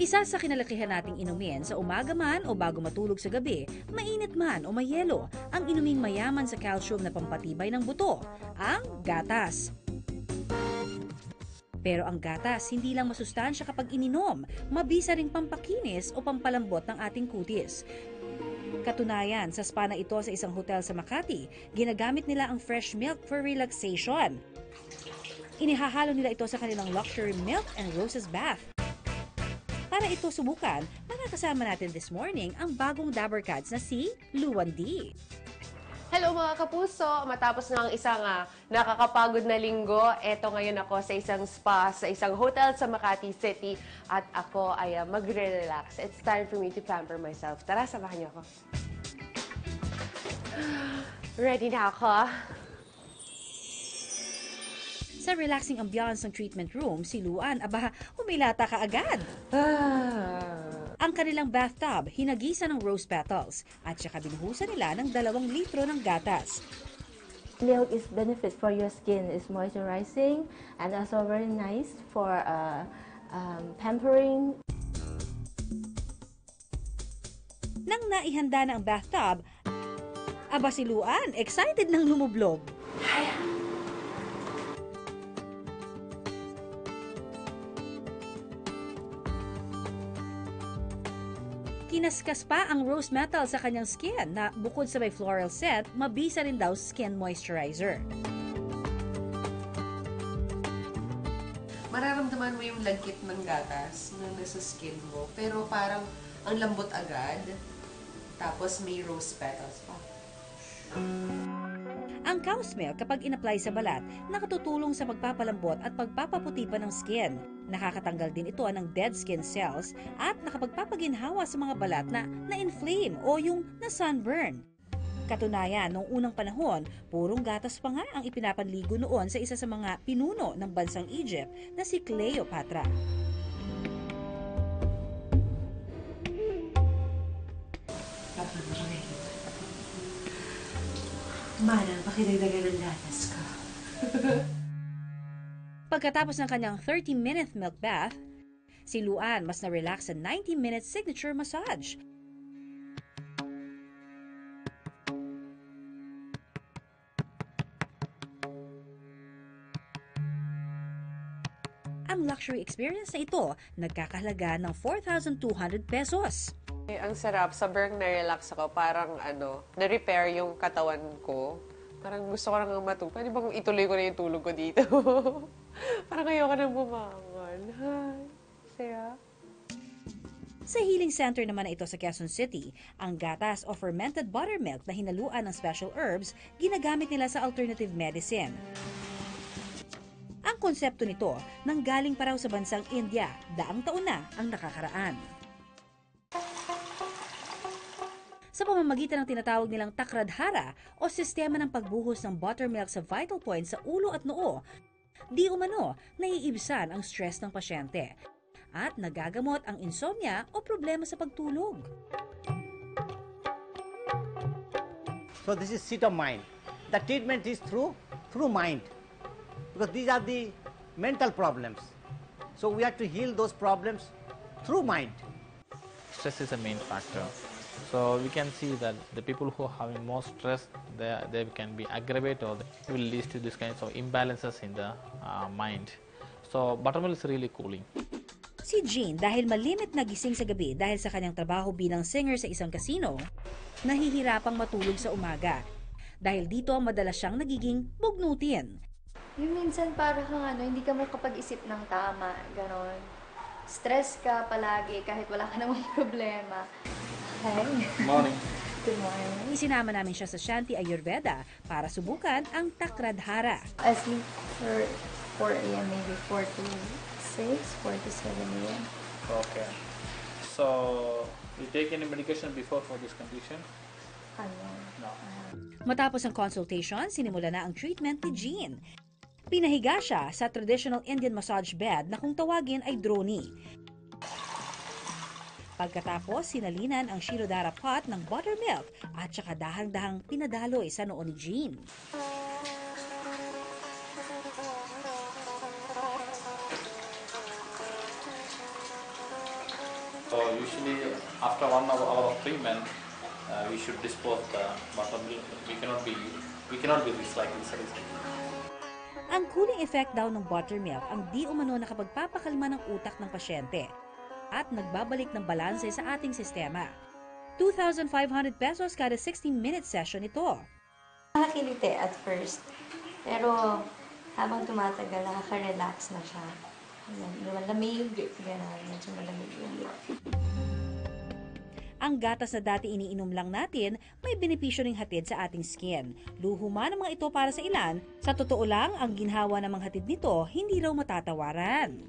Isa sa kinalakihan nating inumin sa umaga man o bago matulog sa gabi, mainit man o may yelo, ang inuming mayaman sa calcium na pampatibay ng buto, ang gatas. Pero ang gatas hindi lang masustansya kapag ininom, mabisa ring pampakinis o pampalambot ng ating kutis. Katunayan, sa spa na ito sa isang hotel sa Makati, ginagamit nila ang fresh milk for relaxation. Inihahalo nila ito sa kanilang luxury milk and roses bath. Para ito subukan, makakasama natin this morning ang bagong Dabber Cats na si Luan D. Hello mga kapuso! Matapos ng isang nakakapagod na linggo, eto ngayon ako sa isang spa, sa isang hotel sa Makati City at ako ay magre-relax. It's time for me to pamper myself. Tara, samahan niyo ako. Ready na ako? Sa relaxing ambiance ng treatment room, si Luan, humilata ka agad. Ang kanilang bathtub, hinagisa ng rose petals at saka binuhusan nila ng 2 litro ng gatas. Milk is benefit for your skin, is moisturizing and also very nice for pampering. Nang naihanda na ang bathtub, si Luan, excited nang lumublog. Kinaskas pa ang rose metal sa kanyang skin na bukod sa may floral scent, mabisa rin daw skin moisturizer. Mararamdaman mo yung lagkit ng gatas na nasa skin mo, pero parang ang lambot agad, tapos may rose petals pa. Ang cow's milk kapag in-apply sa balat, nakatutulong sa pagpapalambot at pagpapaputi pa ng skin. Nakakatanggal din ito ng dead skin cells at nakapagpapaginhawa sa mga balat na na-inflame o yung na-sunburn. Katunayan, noong unang panahon, purong gatas pa nga ang ipinapanligo noon sa isa sa mga pinuno ng bansang Egypt na si Cleopatra. Manang, pakidagdagan ng gatas ka. Pagkatapos ng kanyang 30-minute milk bath, si Luan mas na-relax sa 90-minute signature massage. Ang luxury experience na ito nagkakahalaga ng 4,200 pesos. Ang sarap, sobrang na-relax ako. Parang na-repair yung katawan ko. Parang gusto ko nang matulog. Pwede bang ituloy ko na yung tulog ko dito? Parang ayoko nang bumangon. Hi, saya. Sa healing center naman na ito sa Quezon City, ang gatas o fermented buttermilk na hinaluan ng special herbs, ginagamit nila sa alternative medicine. Ang konsepto nito, nanggaling pa raw sa bansang India, daang taon na ang nakakaraan. Sa pamamagitan ng tinatawag nilang takradhara o sistema ng pagbuhos ng buttermilk sa vital points sa ulo at noo, di umano naiibsan ang stress ng pasyente at nagagamot ang insomnia o problema sa pagtulog. So this is state of mind. The treatment is through mind, because these are the mental problems. So we have to heal those problems through mind. Stress is a main factor. So we can see that the people who are having more stress, they can be aggravated or they will lead to these kinds of imbalances in the mind. So buttermilk is really cooling. Si Jean, dahil malimit na gising sa gabi dahil sa kanyang trabaho bilang singer sa isang casino, nahihirapang matulog sa umaga. Dahil dito, madalas siyang nagiging bugnutin. Yung minsan para kang hindi ka makapag-isip ng tama, ganon. Stress ka palagi kahit wala ka namang problema. Hi. Morning. Good morning. Isinama namin siya sa Shanti Ayurveda para subukan ang takradhara. I sleep for 4 a.m. maybe 4 to 6, 4 to 7 a.m. Okay. So you take any medication before for this condition? No. Matapos ang consultation, sinimula na ang treatment ni Jean. Pinahiga siya sa traditional Indian massage bed na kung tawagin ay droni. Pagkatapos, sinalinan ang Shirodhara pot ng buttermilk at saka dahang-dahang pinadaloy sa noo ni Jean. So usually after 1 hour of treatment, we should dispose the buttermilk. We cannot be recycling. Ang cooling effect daw ng buttermilk ang di umano nakapagpapakalma ng utak ng pasyente at nagbabalik ng balanse sa ating sistema. 2,500 pesos kada 60-minute session ito. Nakakiliti at first, pero habang tumatagal, nakaka-relax na siya. Malamig, gano'n, medyo malamig yung Ang gatas na dati iniinom lang natin, may benepisyo ring hatid sa ating skin. Luho man ang mga ito para sa ilan, sa totoo lang, ang ginhawa ng mga hatid nito, hindi raw matatawaran.